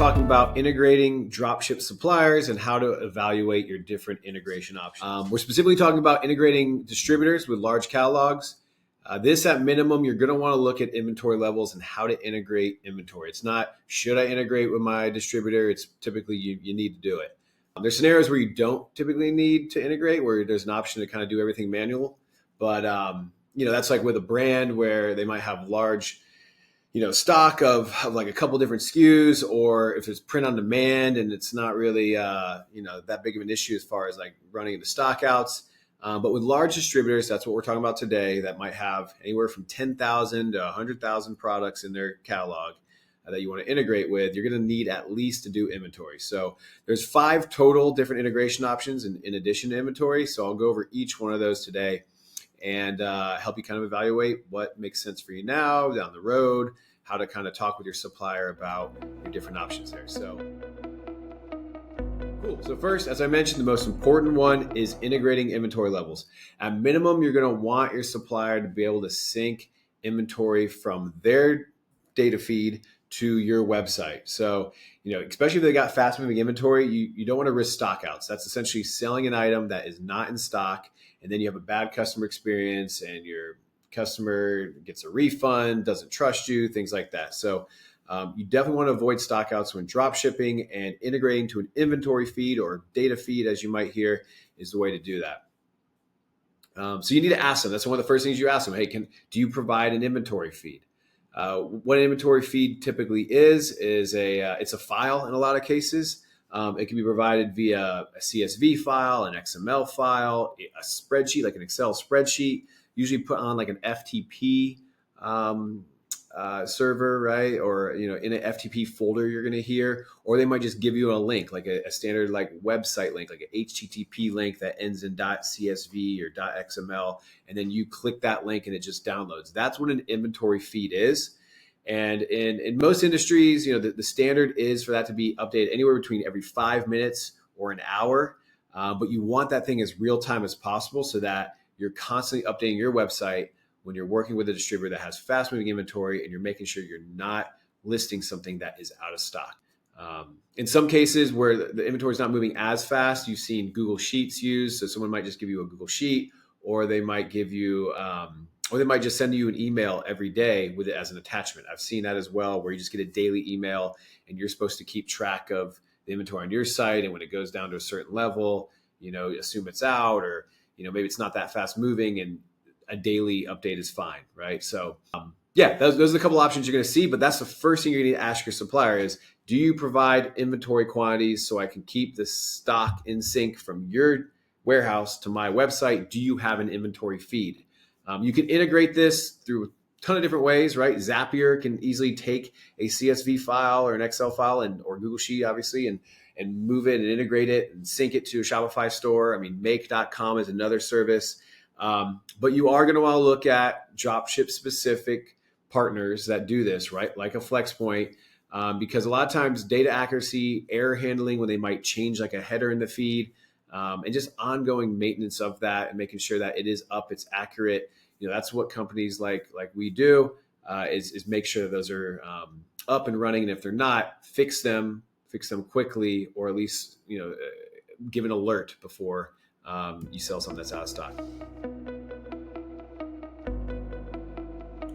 talking about integrating dropship suppliers and how to evaluate your different integration options. We're specifically talking about integrating distributors with large catalogs. This at minimum, you're going to want to look at inventory levels and how to integrate inventory. It's not, should I integrate with my distributor? It's typically you need to do it. There's scenarios where you don't typically need to integrate, where there's an option to kind of do everything manual. But, that's like with a brand where they might have large stock of like a couple different SKUs, or if it's print on demand and it's not really, that big of an issue as far as like running into stockouts. But with large distributors, that's what we're talking about today, that might have anywhere from 10,000 to 100,000 products in their catalog that you want to integrate with. You're going to need at least to do inventory. So there's 5 total different integration options in addition to inventory. So I'll go over each one of those today and help you kind of evaluate what makes sense for you now, down the road, how to kind of talk with your supplier about your different options there. So cool. So first, as I mentioned, the most important one is integrating inventory levels. At minimum, you're going to want your supplier to be able to sync inventory from their data feed to your website. So, especially if they got fast moving inventory, you don't want to risk stockouts. That's essentially selling an item that is not in stock, and then you have a bad customer experience and your customer gets a refund, doesn't trust you, things like that. So you definitely want to avoid stockouts when drop shipping, and integrating to an inventory feed or data feed, as you might hear, is the way to do that. So you need to ask them. That's one of the first things you ask them. Hey, do you provide an inventory feed? What an inventory feed typically is it's a file in a lot of cases. It can be provided via a CSV file, an XML file, a spreadsheet, like an Excel spreadsheet, usually put on like an FTP server, right? Or, in an FTP folder you're going to hear, or they might just give you a link, like a standard like website link, like an HTTP link that ends in .csv or .xml. And then you click that link and it just downloads. That's what an inventory feed is. And in most industries, the standard is for that to be updated anywhere between every 5 minutes or an hour. But you want that thing as real time as possible, so that you're constantly updating your website when you're working with a distributor that has fast moving inventory, and you're making sure you're not listing something that is out of stock. In some cases where the inventory is not moving as fast, you've seen Google Sheets used. So someone might just give you a Google Sheet, or they might give you, or they might just send you an email every day with it as an attachment. I've seen that as well, where you just get a daily email and you're supposed to keep track of the inventory on your site. And when it goes down to a certain level, assume it's out, or, maybe it's not that fast moving, and a daily update is fine, right? So those are the couple options you're going to see, but that's the first thing you're going to need to ask your supplier is, do you provide inventory quantities so I can keep the stock in sync from your warehouse to my website? Do you have an inventory feed? You can integrate this through a ton of different ways, right? Zapier can easily take a CSV file or an Excel file or Google Sheet, obviously, and move it and integrate it and sync it to a Shopify store. I mean, make.com is another service. But you are going to want to look at dropship specific partners that do this, right? Like a Flxpoint, because a lot of times data accuracy, error handling when they might change like a header in the feed, and just ongoing maintenance of that and making sure that it is up, it's accurate. That's what companies like we do, is make sure that those are up and running. And if they're not, fix them quickly, or at least, give an alert before you sell something that's out of stock.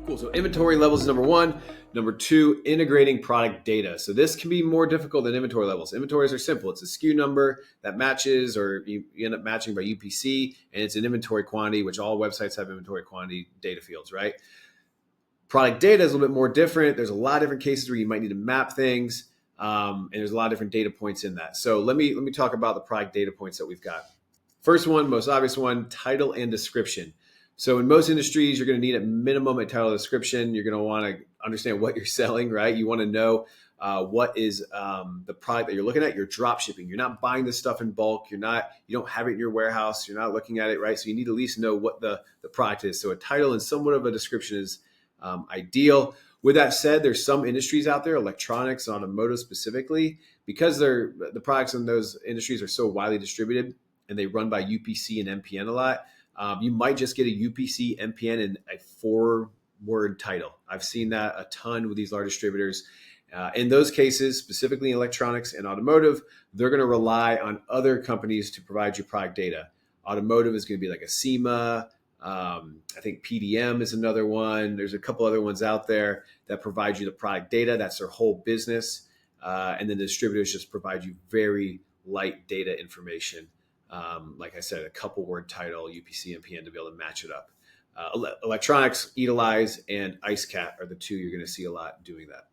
Cool. So inventory levels is number 1. Number 2, integrating product data. So this can be more difficult than inventory levels. Inventories are simple. It's a SKU number that matches, or you end up matching by UPC, and it's an inventory quantity, which all websites have inventory quantity data fields, right? Product data is a little bit more different. There's a lot of different cases where you might need to map things, and there's a lot of different data points in that. So let me talk about the product data points that we've got. First one, most obvious one, title and description. So in most industries, you're going to need at minimum a title and description. You're going to want to understand what you're selling, right? You want to know what is the product that you're looking at. You're drop shipping. You're not buying this stuff in bulk. You don't have it in your warehouse. You're not looking at it, right? So you need to at least know what the product is. So a title and somewhat of a description is ideal. With that said, there's some industries out there, electronics, automotive specifically, because the products in those industries are so widely distributed and they run by UPC and MPN a lot. You might just get a UPC, MPN, and a 4-word title. I've seen that a ton with these large distributors. In those cases, specifically in electronics and automotive, they're going to rely on other companies to provide you product data. Automotive is going to be like a SEMA. I think PDM is another one. There's a couple other ones out there that provide you the product data. That's their whole business. And then the distributors just provide you very light data information. Like I said, a couple word title, UPC, and PN to be able to match it up. Electronics, Eatalize, and IceCat are the two you're going to see a lot doing that.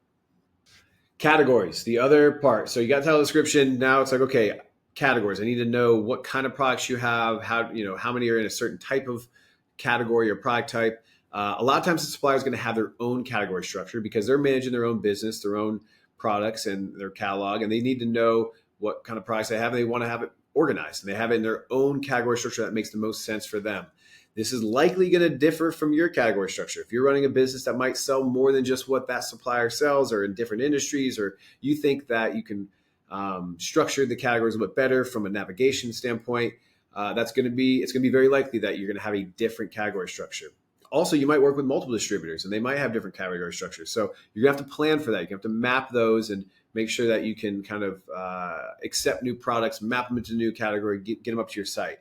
Categories, the other part. So you got title description. Now it's like, okay, categories. I need to know what kind of products you have, how many are in a certain type of category or product type. A lot of times the supplier is going to have their own category structure because they're managing their own business, their own products and their catalog, and they need to know what kind of products they have. And they want to have it organized, and they have it in their own category structure that makes the most sense for them. This is likely going to differ from your category structure. If you're running a business that might sell more than just what that supplier sells, or in different industries, or you think that you can structure the categories a bit better from a navigation standpoint, it's going to be very likely that you're going to have a different category structure. Also, you might work with multiple distributors, and they might have different category structures. So you're going to have to plan for that. You have to map those and make sure that you can kind of accept new products, map them into a new category, get them up to your site.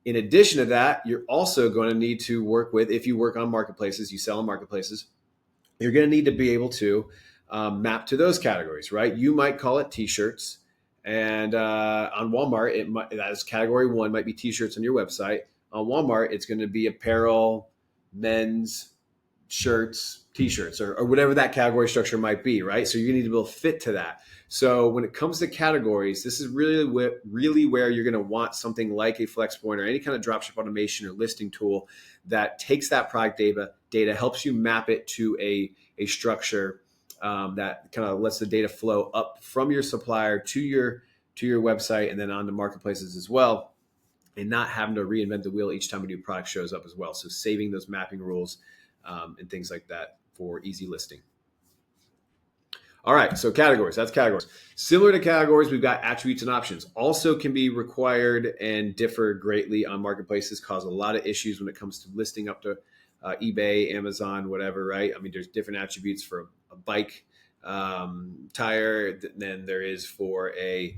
In addition to that, you're also going to need to work with, if you work on marketplaces, you sell on marketplaces, you're going to need to be able to map to those categories, right? You might call it t-shirts, and on Walmart, that is category 1, might be t-shirts on your website. On Walmart, it's going to be apparel, men's shirts, t-shirts, or whatever that category structure might be, right? So you need to be able to fit to that. So when it comes to categories, this is really where you're going to want something like a Flxpoint or any kind of dropship automation or listing tool that takes that product data, helps you map it to a structure that kind of lets the data flow up from your supplier to your website and then on the marketplaces as well, and not having to reinvent the wheel each time a new product shows up as well. So saving those mapping rules and things like that for easy listing. All right, so categories, that's categories. Similar to categories, we've got attributes and options. Also can be required and differ greatly on marketplaces, cause a lot of issues when it comes to listing up to eBay, Amazon, whatever, right? I mean, there's different attributes for a bike tire than there is for a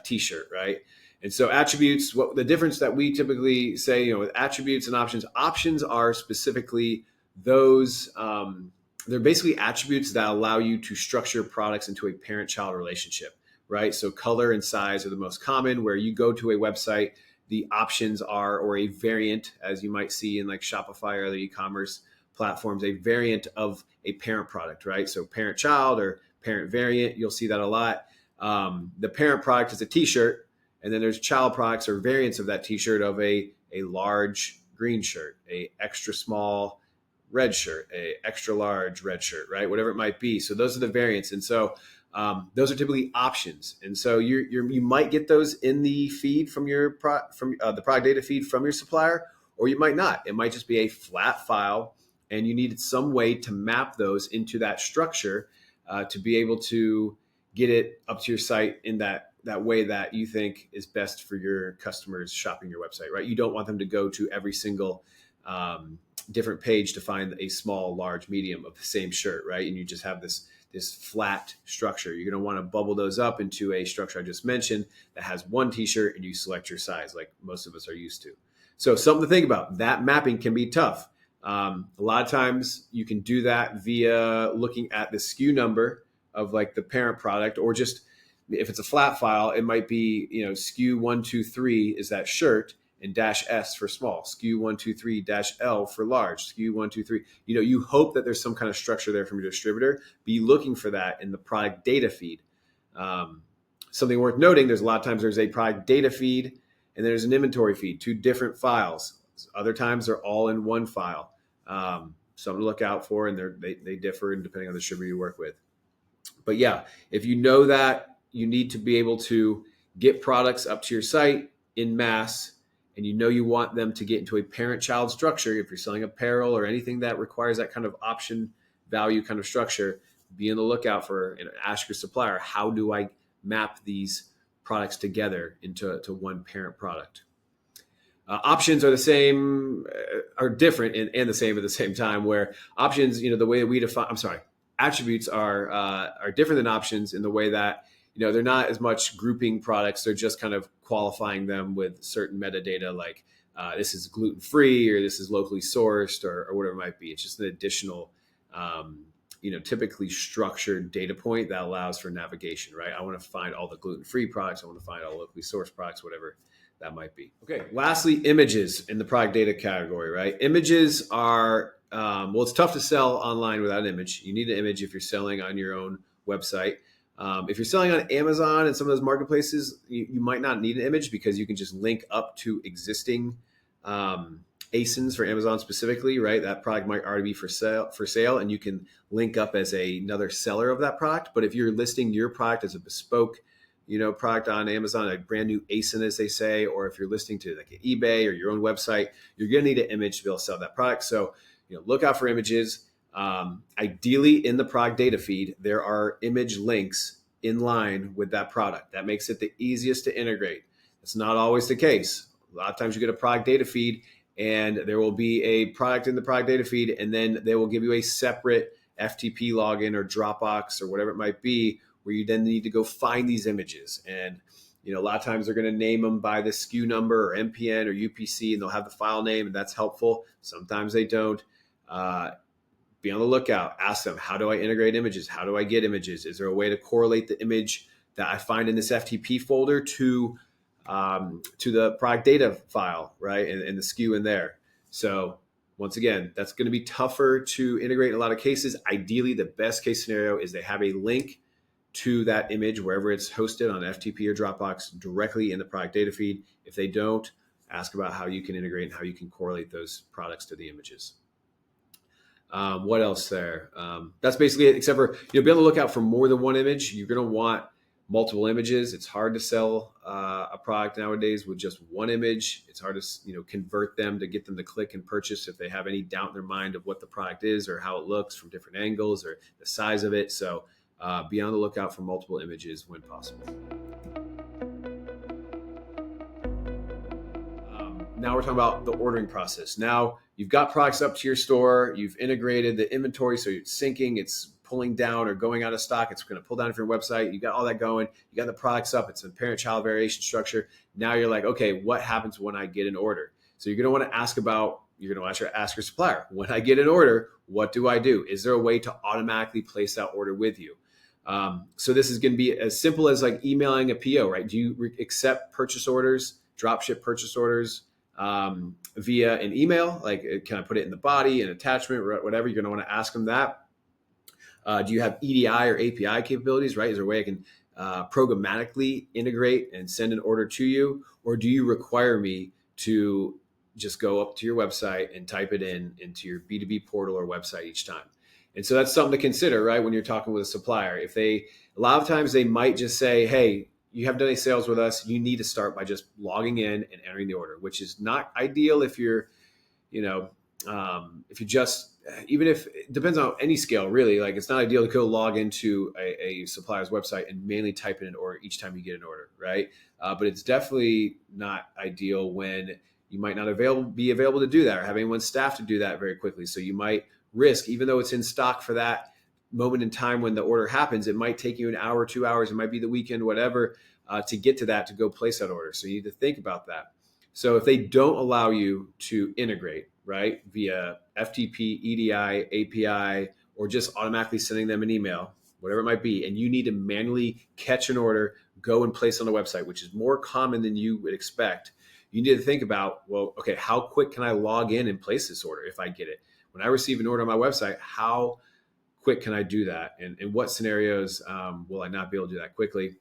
t-shirt, right? And so attributes, what the difference that we typically say, with attributes and options are specifically those, they're basically attributes that allow you to structure products into a parent-child relationship, right? So color and size are the most common, where you go to a website, the options are, or a variant, as you might see in like Shopify or other e-commerce platforms, a variant of a parent product, right? So parent-child or parent variant, you'll see that a lot. The parent product is a t-shirt, and then there's child products or variants of that t-shirt of a large green shirt, a extra small red shirt, a extra large red shirt, right? Whatever it might be. So those are the variants. And so those are typically options. And so you might get those in the feed from the product data feed from your supplier, or you might not. It might just be a flat file, and you needed some way to map those into that structure to be able to get it up to your site in that way that you think is best for your customers shopping your website, right? You don't want them to go to every single different page to find a small, large, medium of the same shirt, right? And you just have this flat structure. You're going to want to bubble those up into a structure I just mentioned that has one t-shirt, and you select your size like most of us are used to. So something to think about. That mapping can be tough. A lot of times you can do that via looking at the SKU number of like the parent product, or just if it's a flat file, it might be, SKU 123 is that shirt, and -S for small, SKU 123 -L for large, SKU 123. You hope that there's some kind of structure there from your distributor. Be looking for that in the product data feed. Something worth noting, there's a lot of times there's a product data feed and there's an inventory feed, 2 different files. Other times they're all in one file. Something to look out for, and they differ depending on the distributor you work with. But yeah, if you know that you need to be able to get products up to your site in mass, and you want them to get into a parent-child structure, if you're selling apparel or anything that requires that kind of option value kind of structure, be on the lookout for and ask your supplier, how do I map these products together into one parent product? Options are the same, are different and the same at the same time, where options, the way that we define, attributes are different than options in the way that, they're not as much grouping products. They're just kind of qualifying them with certain metadata, like this is gluten free, or this is locally sourced, or whatever it might be. It's just an additional, typically structured data point that allows for navigation, right? I want to find all the gluten free products. I want to find all locally sourced products, whatever that might be. Okay. Lastly, images in the product data category, right? Images are, it's tough to sell online without an image. You need an image if you're selling on your own website. If you're selling on Amazon and some of those marketplaces, you might not need an image because you can just link up to existing ASINs for Amazon specifically, right? That product might already be for sale, and you can link up as another seller of that product. But if you're listing your product as a bespoke, product on Amazon, a brand new ASIN, as they say, or if you're listing to like an eBay or your own website, you're going to need an image to be able to sell that product. So, look out for images. Ideally, in the product data feed, there are image links in line with that product. That makes it the easiest to integrate. It's not always the case. A lot of times you get a product data feed and there will be a product in the product data feed, and then they will give you a separate FTP login or Dropbox or whatever it might be, where you then need to go find these images. And a lot of times they're going to name them by the SKU number or MPN or UPC, and they'll have the file name, and that's helpful. Sometimes they don't. Be on the lookout. Ask them, how do I integrate images? How do I get images? Is there a way to correlate the image that I find in this FTP folder to the product data file, right? And the SKU in there. So once again, that's going to be tougher to integrate in a lot of cases. Ideally, the best case scenario is they have a link to that image wherever it's hosted on FTP or Dropbox directly in the product data feed. If they don't, ask about how you can integrate and how you can correlate those products to the images. What else there? That's basically it, except for, be on the lookout for more than one image. You're going to want multiple images. It's hard to sell a product nowadays with just one image. It's hard to, convert them, to get them to click and purchase if they have any doubt in their mind of what the product is or how it looks from different angles or the size of it. So be on the lookout for multiple images when possible. Now we're talking about the ordering process. Now you've got products up to your store, you've integrated the inventory, so it's syncing, it's pulling down or going out of stock, it's going to pull down from your website, you got all that going, you got the products up, it's a parent-child variation structure. Now you're like, okay, what happens when I get an order? So you're going to want to ask your supplier, when I get an order, what do I do? Is there a way to automatically place that order with you? So this is going to be as simple as like emailing a PO, right? Do you accept purchase orders, dropship purchase orders via an email? Like, can I put it in the body, an attachment, whatever? You're going to want to ask them that. Do you have EDI or API capabilities, right? Is there a way I can programmatically integrate and send an order to you? Or do you require me to just go up to your website and type it into your B2B portal or website each time? And so that's something to consider, right? When you're talking with a supplier, a lot of times they might just say, hey, you haven't done any sales with us. You need to start by just logging in and entering the order, which is not ideal if you're, if you just, even if it depends on any scale, really, like it's not ideal to go log into a supplier's website and manually type in an order each time you get an order, right? But it's definitely not ideal when you might not be available to do that or have anyone staff to do that very quickly. So you might risk, even though it's in stock for that moment in time when the order happens, it might take you an hour, 2 hours, it might be the weekend, whatever, to get to that, to go place that order. So you need to think about that. So if they don't allow you to integrate, right, via FTP, EDI, API, or just automatically sending them an email, whatever it might be, and you need to manually catch an order, go and place on the website, which is more common than you would expect, you need to think about, well, okay, how quick can I log in and place this order if I get it? When I receive an order on my website, how quick can I do that? And in what scenarios will I not be able to do that quickly?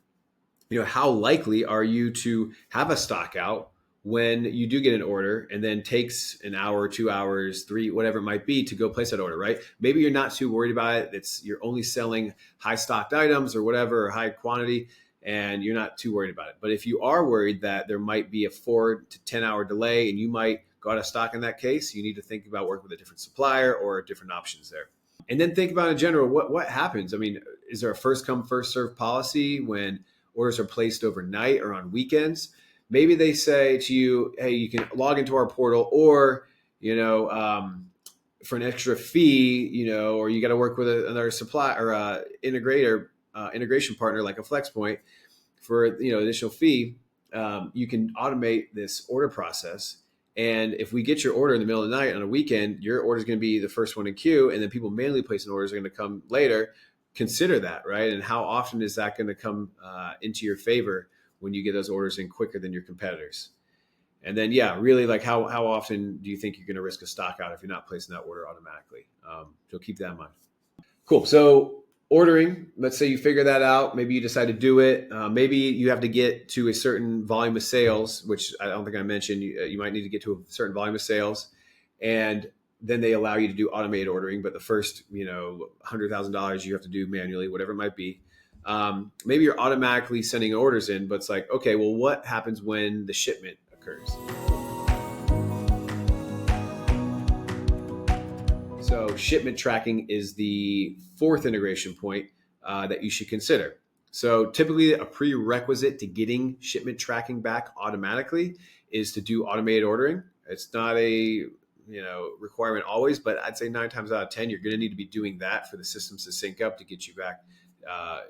How likely are you to have a stock out when you do get an order and then takes an hour, 2 hours, 3, whatever it might be to go place that order, right? Maybe you're not too worried about it. You're only selling high stocked items or whatever, or high quantity, and you're not too worried about it. But if you are worried that there might be a 4 to 10 hour delay and you might go out of stock in that case, you need to think about working with a different supplier or different options there. And then think about in general, what happens? I mean, is there a first come, first serve policy when orders are placed overnight or on weekends? Maybe they say to you, hey, you can log into our portal, or, for an extra fee, or you got to work with another supplier or integration partner like a Flxpoint for additional fee, you can automate this order process. And if we get your order in the middle of the night on a weekend, your order is going to be the first one in queue, and then people manually placing orders are going to come later. Consider that, right? And how often is that going to come into your favor when you get those orders in quicker than your competitors? And then, really, like how often do you think you're going to risk a stock out if you're not placing that order automatically? So keep that in mind. Cool. So ordering, let's say you figure that out. Maybe you decide to do it. Maybe you have to get to a certain volume of sales, which I don't think I mentioned. You might need to get to a certain volume of sales. And then they allow you to do automated ordering. But the first, $100,000 you have to do manually, whatever it might be. Maybe you're automatically sending orders in, but it's like, okay, well, what happens when the shipment occurs? So shipment tracking is the fourth integration point that you should consider. So typically a prerequisite to getting shipment tracking back automatically is to do automated ordering. It's not a requirement always, but I'd say 9 times out of 10, you're going to need to be doing that for the systems to sync up to get you back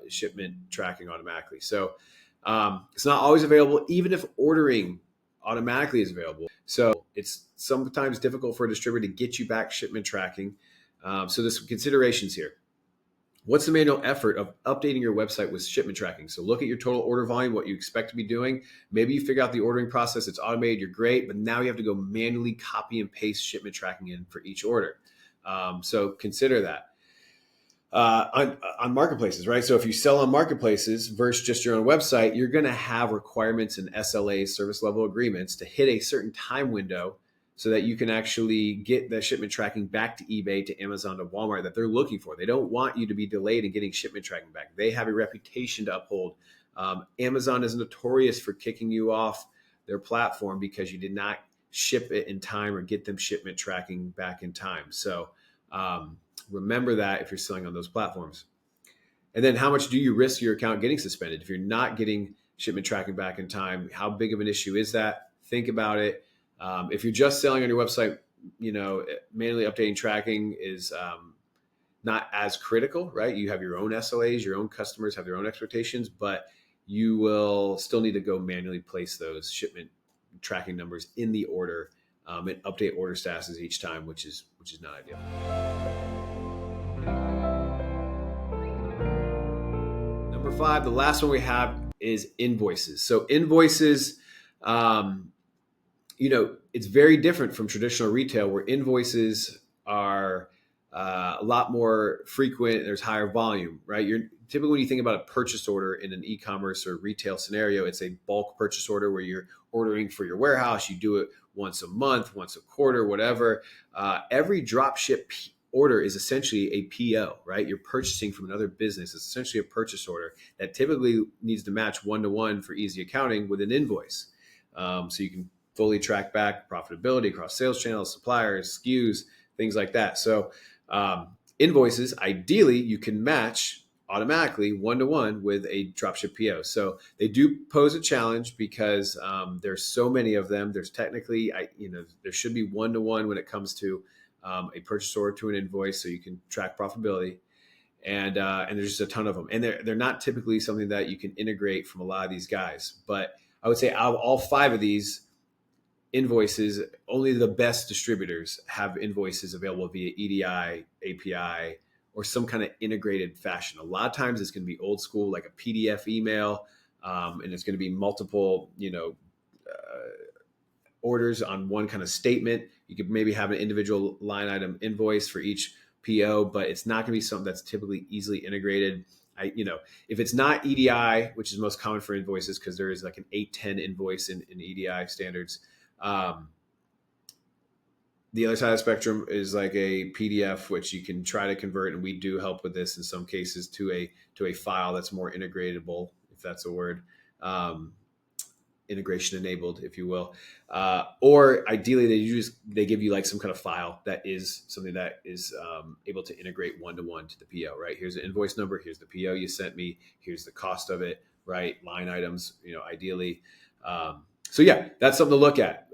shipment tracking automatically. So it's not always available, even if ordering automatically is available. So it's sometimes difficult for a distributor to get you back shipment tracking. So there's some considerations here. What's the manual effort of updating your website with shipment tracking? So look at your total order volume, what you expect to be doing. Maybe you figure out the ordering process, it's automated, you're great, but now you have to go manually copy and paste shipment tracking in for each order. So consider that. On marketplaces, right? So if you sell on marketplaces versus just your own website, you're going to have requirements and SLAs, service level agreements, to hit a certain time window so that you can actually get the shipment tracking back to eBay, to Amazon, to Walmart that they're looking for. They don't want you to be delayed in getting shipment tracking back. They have a reputation to uphold. Amazon is notorious for kicking you off their platform because you did not ship it in time or get them shipment tracking back in time. So remember that if you're selling on those platforms. And then how much do you risk your account getting suspended? If you're not getting shipment tracking back in time, how big of an issue is that? Think about it. If you're just selling on your website, manually updating tracking is not as critical, right? You have your own SLAs, your own customers have their own expectations, but you will still need to go manually place those shipment tracking numbers in the order and update order statuses each time, which is not ideal. Number 5, the last one we have is invoices. So invoices, it's very different from traditional retail, where invoices are a lot more frequent. There's higher volume, right? Typically, when you think about a purchase order in an e-commerce or retail scenario, it's a bulk purchase order where you're ordering for your warehouse. You do it once a month, once a quarter, whatever. Every dropship order is essentially a PO, right? You're purchasing from another business. It's essentially a purchase order that typically needs to match one-to-one for easy accounting with an invoice. So you can fully track back profitability across sales channels, suppliers, SKUs, things like that. So invoices, ideally, you can match automatically one-to-one with a dropship PO. So they do pose a challenge because there's so many of them. There's technically, there should be one-to-one when it comes to a purchase order to an invoice, so you can track profitability. And there's just a ton of them. And they're not typically something that you can integrate from a lot of these guys. But I would say out of all 5 of these invoices, only the best distributors have invoices available via EDI, API, or some kind of integrated fashion. A lot of times it's going to be old school, like a PDF email, and it's going to be multiple, orders on one kind of statement. You could maybe have an individual line item invoice for each PO, but it's not going to be something that's typically easily integrated. If it's not EDI, which is most common for invoices, because there is like an 810 invoice in EDI standards. The other side of the spectrum is like a PDF, which you can try to convert, and we do help with this in some cases, to a file that's more integratable, if that's a word. Integration enabled, if you will, or ideally they give you like some kind of file that is something that is able to integrate one-to-one to the PO, right? Here's the invoice number, here's the PO you sent me, here's the cost of it, right? Line items, ideally, So yeah, that's something to look at.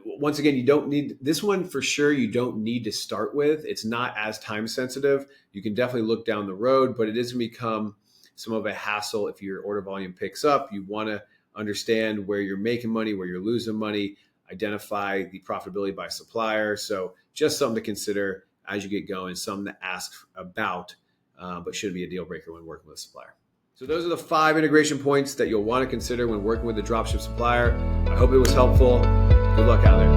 Once again, you don't need this one for sure. You don't need to start with. It's not as time sensitive. You can definitely look down the road, but it is going to become some of a hassle if your order volume picks up. You want to understand where you're making money, where you're losing money, identify the profitability by supplier. So just something to consider as you get going, something to ask about, but shouldn't be a deal breaker when working with a supplier. So those are the 5 integration points that you'll want to consider when working with the dropship supplier. I hope it was helpful. Good luck out there.